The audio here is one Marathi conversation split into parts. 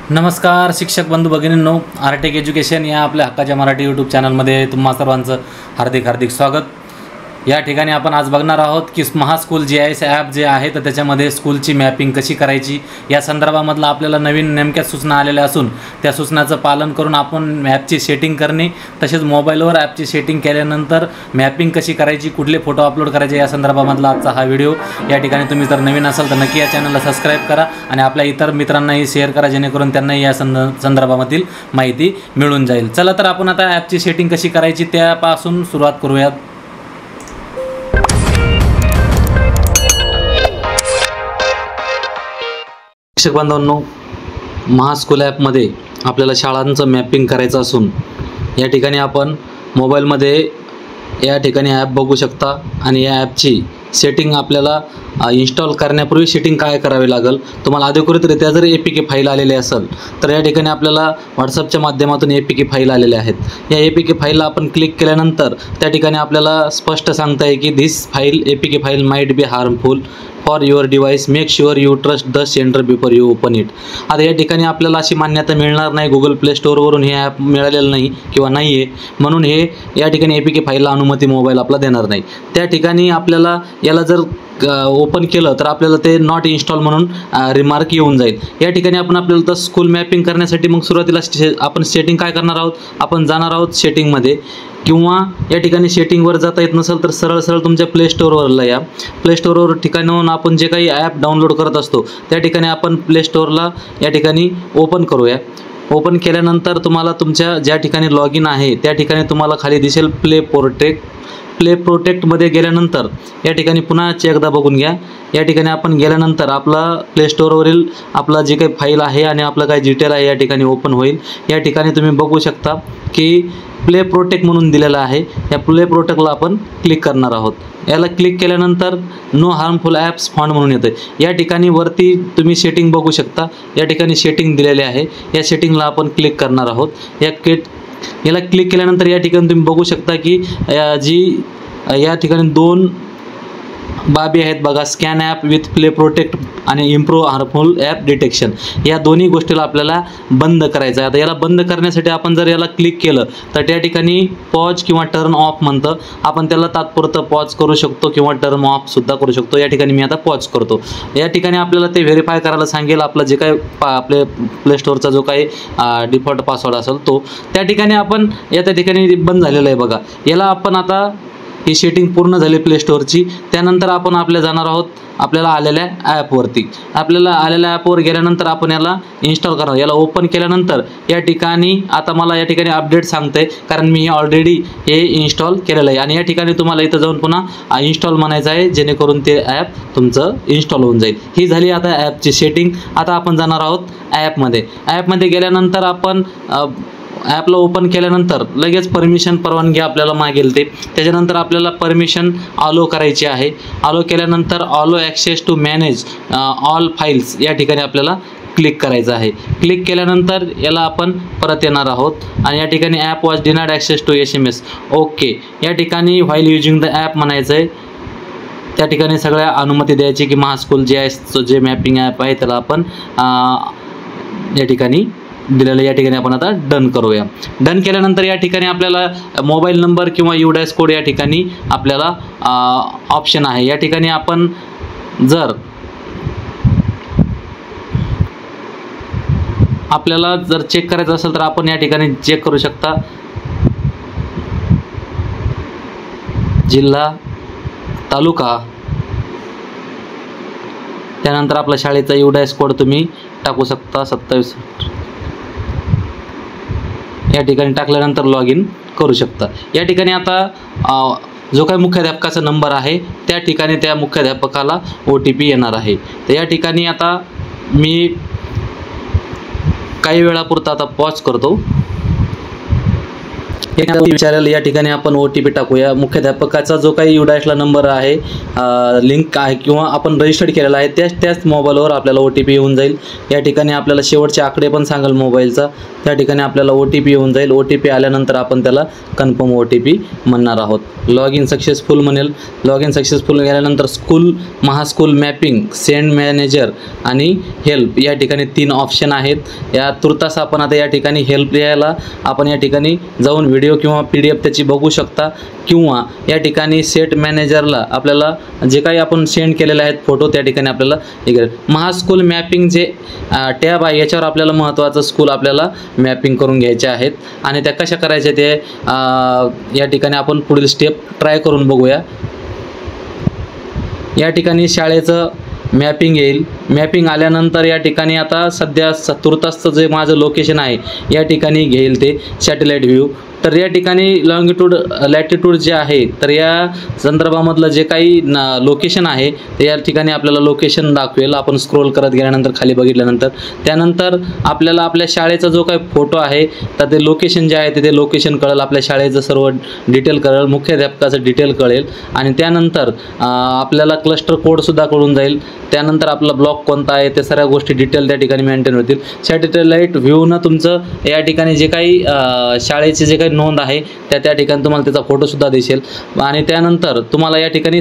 नमस्कार शिक्षक बंधू भगिनींनो, आरटेक एज्युकेशन या आपल्या हक्काच्या मराठी यूट्यूब चॅनलमध्ये तुम्हा सर्वांचं हार्दिक स्वागत। या ठिकाणी आपण आज बघणार आहोत की महास्कूल GIS ॲप जे आहे तर त्याच्यामध्ये स्कूलची मॅपिंग कशी करायची या संदर्भामधला आपल्याला नवीन नेमक्या सूचना आलेल्या असून त्या सूचनाचं पालन करून आपण मॅपची सेटिंग करणे, तसेच मोबाईलवर ॲपची सेटिंग केल्यानंतर मॅपिंग कशी करायची, कुठले फोटो अपलोड करायचे या संदर्भामधला आजचा हा व्हिडिओ। या ठिकाणी तुम्ही जर नवीन असाल तर नक्की या चॅनलला सबस्क्राईब करा आणि आपल्या इतर मित्रांनाही शेअर करा, जेणेकरून त्यांनाही या संदर्भामधील माहिती मिळून जाईल। चला तर आपण आता ॲपची सेटिंग कशी करायची त्यापासून सुरुवात करूयात। शिक्षक बांधवांनो, महास्कूल ॲपमध्ये आपल्याला शाळांचं मॅपिंग करायचं असून या ठिकाणी आपण मोबाईलमध्ये या ठिकाणी ॲप बघू शकता आणि या ॲपची सेटिंग आपल्याला इन्स्टॉल करण्यापूर्वी सेटिंग काय करावी लागेल। तुम्हाला अधिकृतरित्या जर APK फाईल आलेली असेल तर या ठिकाणी आपल्याला व्हॉट्सअपच्या माध्यमातून APK फाईल आलेल्या आहेत। या APK फाईलला आपण क्लिक केल्यानंतर त्या ठिकाणी आपल्याला स्पष्ट सांगता आहे की this file APK file might be harmful for your device, make sure you trust the centre before you open it. आता या ठिकाणी आपल्याला अशी मान्यता मिळणार नाही, गुगल प्ले स्टोअरवरून हे ॲप मिळालेलं नाही किंवा नाही आहे, म्हणून हे या ठिकाणी APK फाईलला अनुमती मोबाईल आपला देणार नाही। त्या ठिकाणी आपल्याला याला जर ओपन केलं तर आपल्याला ते नॉट इन्स्टॉल म्हणून रिमार्क येऊन जाईल। या ठिकाणी आपल्याला तर स्कूल मॅपिंग करण्यासाठी मग सुरुवातीला आपण सेटिंग काय करणार आहोत, आपण जाणार आहोत सेटिंगमध्ये, किंवा या ठिकाणी सेटिंगवर जाता येत नसेल तर सरळ तुमच्या प्ले स्टोअरवरला या। प्ले स्टोअरवर ठिकाणाहून आपण जे काही ॲप डाउनलोड करत असतो त्या ठिकाणी आपण प्ले स्टोअरला या ठिकाणी ओपन करूया। ओपन केल्यानंतर तुम्हाला तुमच्या ज्या ठिकाणी लॉग इन आहे त्या ठिकाणी तुम्हाला खाली दिसेल प्ले प्रोटेक्टमध्ये गेल्यानंतर या ठिकाणी पुन्हा एकदा बघून घ्या। या ठिकाणी आपण गेल्यानंतर आपला प्ले स्टोअरवरील आपला जे काही फाईल आहे आणि आपलं काही डिटेल आहे या ठिकाणी ओपन होईल। या ठिकाणी तुम्ही बघू शकता की प्ले प्रोटेक्ट म्हणून दिलेला आहे, या प्ले प्रोटेक्टला आपण क्लिक करणार आहोत। याला क्लिक केल्यानंतर नो हार्मफुल ॲप्स फाउंड म्हणून येतं। या ठिकाणी वरती तुम्ही सेटिंग बघू शकता, या ठिकाणी सेटिंग दिलेले आहे, या सेटिंगला आपण क्लिक करणार आहोत। याला क्लिक केल्यानंतर या ठिकाणी तुम्ही बघू शकता की या ठिकाणी दोन बाबी आहेत बघा, scan app with play protect आणि इम्प्रूव्ह हार्मफुल ॲप डिटेक्शन। या दोन्ही गोष्टीला आपल्याला बंद करायचं आहे। आता याला बंद करण्यासाठी आपण जर याला क्लिक केलं तर त्या ठिकाणी पॉज किंवा टर्न ऑफ म्हणतं, आपण त्याला तात्पुरतं पॉज करू शकतो किंवा टर्न ऑफ सुद्धा करू शकतो। या ठिकाणी मी आता पॉज करतो। या ठिकाणी आपल्याला ते व्हेरीफाय करायला सांगेल, आपला जे काही प्ले स्टोअरचा जो काही डिफॉल्ट पासवर्ड असेल तो त्या ठिकाणी आपण त्या ठिकाणी बंद झालेलं आहे बघा। याला आपण आता ही सेटिंग पूर्ण झाली प्ले स्टोअरची, त्यानंतर आपण जाणार आहोत आपल्याला आलेल्या ॲपवरती। आपल्याला आलेल्या ॲपवर गेल्यानंतर आपण याला इन्स्टॉल करणार। याला ओपन केल्यानंतर या ठिकाणी आता मला या ठिकाणी अपडेट सांगते, कारण मी ऑलरेडी हे इन्स्टॉल केलेलं आहे आणि या ठिकाणी तुम्हाला इथं जाऊन पुन्हा इन्स्टॉल म्हणायचं आहे, जेणेकरून ते ॲप तुमचं इन्स्टॉल होऊन जाईल। ही झाली आता ॲपची सेटिंग। आता आपण जाणार आहोत ॲपमध्ये गेल्यानंतर आपण ॲपला ओपन केल्यानंतर लगेच परवानगी आपल्याला मागेल त्याच्यानंतर आपल्याला परमिशन अलो करायची आहे। अलो केल्यानंतर allow access to manage all files या ठिकाणी आपल्याला क्लिक करायचं आहे। क्लिक केल्यानंतर याला आपण परत येणार आहोत आणि या ठिकाणी app was denied access to SMS okay. या ठिकाणी व्हाईल युजिंग द ॲप म्हणायचं आहे, त्या ठिकाणी सगळ्या अनुमती द्यायची की महास्कूल GISचं जे मॅपिंग ॲप आहे त्याला आपण या ठिकाणी दिलेलं। या ठिकाणी आपण आता डन करूया। डन केल्यानंतर या ठिकाणी आपल्याला मोबाईल नंबर किंवा UDIS कोड या ठिकाणी आपल्याला ऑप्शन आहे। या ठिकाणी आपण आपल्याला जर चेक करायचं असेल तर आपण या ठिकाणी चेक करू शकता, जिल्हा, तालुका, त्यानंतर आपल्या शाळेचा UDIS कोड तुम्ही टाकू शकता 27। या ठिकाणी टाकल्यानंतर लॉग इन करू शकता। या ठिकाणी आता जो काही मुख्याध्यापकाचा नंबर आहे त्या ठिकाणी त्या मुख्याध्यापकाला OTP येणार आहे। तर या ठिकाणी आता मी काही वेळापुरता आता पॉज करतो। विचारायला या ठिकाणी आपण OTP टाकूया. मुख्याध्यापकाचा जो काही UDASला नंबर आहे, लिंक आहे किंवा आपण रजिस्टर्ड केलेला आहे त्याच मोबाईलवर आपल्याला OTP येऊन जाईल. या ठिकाणी आपल्याला शेवटचे आकडे पण सांगेल मोबाईलचा. त्या ठिकाणी आपल्याला OTP येऊन जाईल. OTP आल्यानंतर आपण त्याला कन्फर्म OTP म्हणणार आहोत. लॉग इन सक्सेसफुल म्हणेल. लॉग इन सक्सेसफुल गेल्यानंतर स्कूल, महास्कूल मॅपिंग, सेंड मॅनेजर आणि हेल्प या ठिकाणी 3 ऑप्शन आहेत. या तुर्तास आपण आता या ठिकाणी हेल्प यायला आपण या ठिकाणी जाऊन व्हिडिओ किंवा PDF त्याची बघू शकता, किंवा या ठिकाणी सेट मॅनेजरला आपल्याला जे काही आपण सेंड केलेले आहेत फोटो त्या ठिकाणी आपल्याला हे महास्कूल मॅपिंग जे टॅब आहे याच्यावर आपल्याला महत्त्वाचं स्कूल आपल्याला मॅपिंग करून घ्यायचे आहेत. आणि त्या कशा करायच्या ते या ठिकाणी आपण पुढील स्टेप ट्राय करून बघूया. या ठिकाणी शाळेचं मॅपिंग येईल. मॅपिंग आल्यानंतर या ठिकाणी आता सध्या तुर्तासचं जे माझं लोकेशन आहे या ठिकाणी घेईल ते सॅटेलाईट व्ह्यू. तर या ठिकाणी लॉंगिट्यूड लॅटिट्यूड जे आहे तर या संदर्भामधलं जे काही लोकेशन आहे ते या ठिकाणी आपल्याला लोकेशन दाखवेल. आपण स्क्रोल करत गेल्यानंतर खाली बघितल्यानंतर त्यानंतर आपल्याला आपल्या शाळेचा जो काही फोटो आहे तर ते लोकेशन जे आहे ते लोकेशन कळेल. आपल्या शाळेचं सर्व डिटेल कळेल, मुख्याध्यापकाचं डिटेल कळेल आणि त्यानंतर आपल्याला क्लस्टर कोडसुद्धा कळून जाईल. त्यानंतर आपला ब्लॉक कोणता आहे ते सर्व गोष्टी डिटेल त्या ठिकाणी मेंटेन होतील. सॅटेलाईट व्ह्यूनं तुमचं या ठिकाणी जे काही शाळेचे जे काही नोंद आहे त्या ठिकाणी तुम्हाला त्याचा फोटोसुद्धा दिसेल. आणि त्यानंतर तुम्हाला या ठिकाणी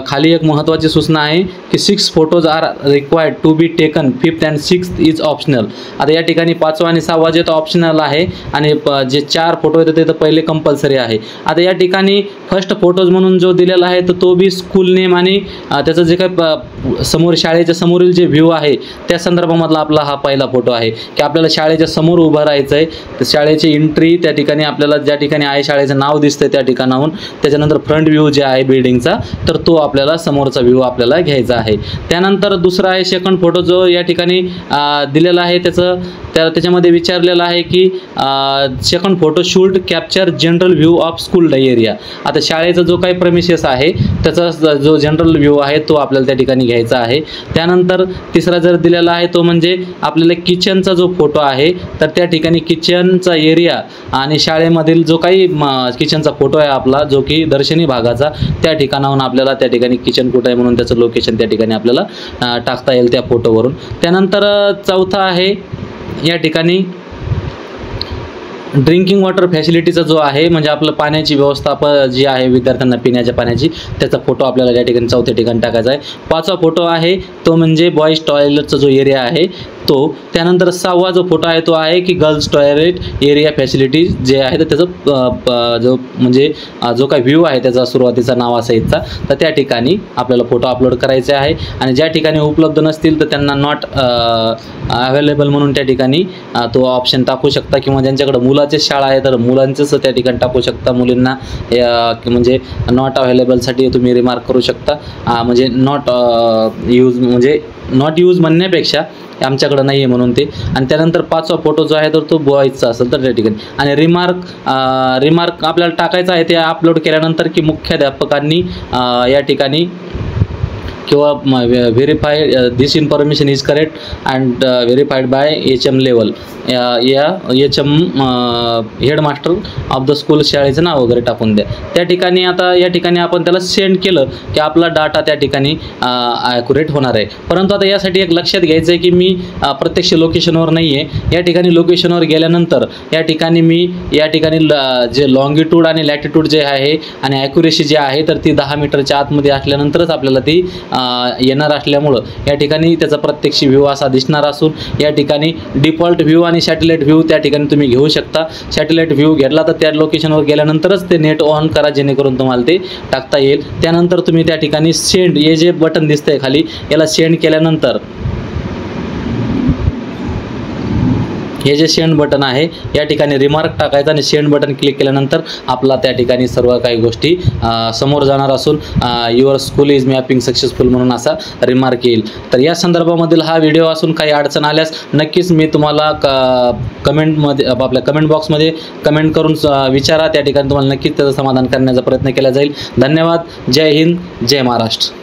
खाली एक महत्त्वाची सूचना आहे की 6 photos are required to be taken, 5th and 6th is optional. आता या ठिकाणी 5वा आणि 6वा जे तो ऑप्शनल आहे आणि जे 4 फोटो येतात ते तर पहिले कंपल्सरी आहे. आता या ठिकाणी फर्स्ट फोटोज म्हणून जो दिलेला आहे तर तो बी स्कूल नेम आणि त्याचं जे काही समोर शाळेच्या समोरील जे व्ह्यू आहे त्या संदर्भामधला आपला हा पहिला फोटो आहे की आपल्याला शाळेच्या समोर उभं राहायचं आहे. तर शाळेची एंट्री त्या ठिकाणी आपल्याला ज्या ठिकाणी आहे शाळेचं नाव दिसतंय त्या ठिकाणाहून त्याच्यानंतर फ्रंट व्ह्यू जे आहे बिल्डिंगचा तर तो आपल्याला समोरचा व्ह्यू आपल्याला घ्यायचा आहे. त्यानंतर दुसरा आहे सेकंड फोटो जो या ठिकाणी दिलेला आहे त्याच्यामध्ये विचारलेलं आहे की second photo should capture general view of school area. आता शाळेचा जो काही प्रेमिसेस आहे त्याचा जो जनरल व्ह्यू आहे तो आपल्याला त्या ठिकाणी घ्यायचा आहे. त्यानंतर तिसरा जर दिलेला आहे तो म्हणजे आपल्याला किचनचा जो फोटो आहे तर त्या ठिकाणी किचनचा एरिया आणि शाळेमधील जो काही किचनचा फोटो आहे आपला जो की दर्शनी भागाचा त्या ठिकाणाहून आपल्याला त्या ठिकाणी किचन कुठं आहे म्हणून त्याचं लोकेशन त्या ठिकाणी आपल्याला टाकता येईल त्या फोटोवरून. त्यानंतर चौथा आहे या ठिकाणी ड्रिंकिंग वॉटर फॅसिलिटीचा जो आहे म्हणजे आपलं पाण्याची व्यवस्था जी आहे विद्यार्थ्यांना पिण्याच्या पाण्याची त्याचा फोटो आपल्याला या ठिकाणी चौथ्या ठिकाणी टाकायचा आहे. 5वा फोटो आहे तो म्हणजे बॉईज टॉयलेटचा जो एरिया आहे तो. त्यानंतर 6वा जो फोटो आहे तो आहे की गर्ल्स टॉयलेट एरिया फॅसिलिटीज जे आहे तर त्याचं जो म्हणजे जो काही व्ह्यू आहे त्याचा सुरुवातीचा नावासहितचा तर त्या ठिकाणी आपल्याला फोटो अपलोड करायचे आहे. आणि ज्या ठिकाणी उपलब्ध नसतील तर त्यांना नॉट अवेलेबल म्हणून त्या ठिकाणी तो ऑप्शन टाकू शकता, किंवा ज्यांच्याकडे मुलाचे शाळा आहे तर मुलांचंच त्या ठिकाणी टाकू शकता. मुलींना म्हणजे नॉट अवेलेबलसाठी तुम्ही रिमार्क करू शकता. म्हणजे नॉट यूज म्हणजे नॉट यूज म्हणण्यापेक्षा आमच्याकडं नाही आहे म्हणून ते. आणि त्यानंतर 5वा फोटो जो आहे तर तो बॉईजचा असेल तर त्या ठिकाणी. आणि रिमार्क आपल्याला टाकायचं आहे ते अपलोड केल्यानंतर की मुख्याध्यापकांनी या ठिकाणी किंवा verified this information is correct and verified by HM level या HM headmaster of the school शाळेचं नाव वगैरे टाकून द्या त्या ठिकाणी. आता या ठिकाणी आपण त्याला सेंड केलं की आपला डाटा त्या ठिकाणी ॲक्युरेट होणार आहे. परंतु आता यासाठी एक लक्षात घ्यायचं आहे की मी प्रत्यक्ष लोकेशनवर नाही आहे. या ठिकाणी लोकेशनवर गेल्यानंतर या ठिकाणी मी या ठिकाणी जे लॉंगिट्यूड आणि लॅटिट्यूड जे आहे आणि ॲक्युरेसी जी आहे तर ती 10 मीटरच्या आतमध्ये असल्यानंतरच आपल्याला ती येणार असल्यामुळं या ठिकाणी त्याचा प्रत्यक्ष व्ह्यू असा दिसणार असून या ठिकाणी डिफॉल्ट व्ह्यू आणि सॅटेलाईट व्ह्यू त्या ठिकाणी तुम्ही घेऊ शकता. सॅटेलाईट व्ह्यू घेतला तर त्या लोकेशनवर गेल्यानंतरच ते नेट ऑन करा जेणेकरून तुम्हाला ते टाकता येईल. त्यानंतर तुम्ही त्या ठिकाणी सेंड हे जे बटन दिसतंय खाली याला सेंड केल्यानंतर हे जे सेंड बटन आहे या ठिकाणी रिमार्क टाकायचं आणि सेंड बटन क्लिक केल्यानंतर आपला त्या ठिकाणी सर्व काही गोष्टी समोर जाणार असून your school is mapping successful म्हणून असा रिमार्क येईल. तर या संदर्भामधील हा व्हिडिओ असून काही अडचण आल्यास नक्कीच मी तुम्हाला कमेंटमध्ये आपल्या कमेंट बॉक्समध्ये कमेंट करून विचारा. त्या ठिकाणी तुम्हाला नक्कीच त्याचं समाधान करण्याचा प्रयत्न केला जाईल. धन्यवाद. जय हिंद, जय महाराष्ट्र.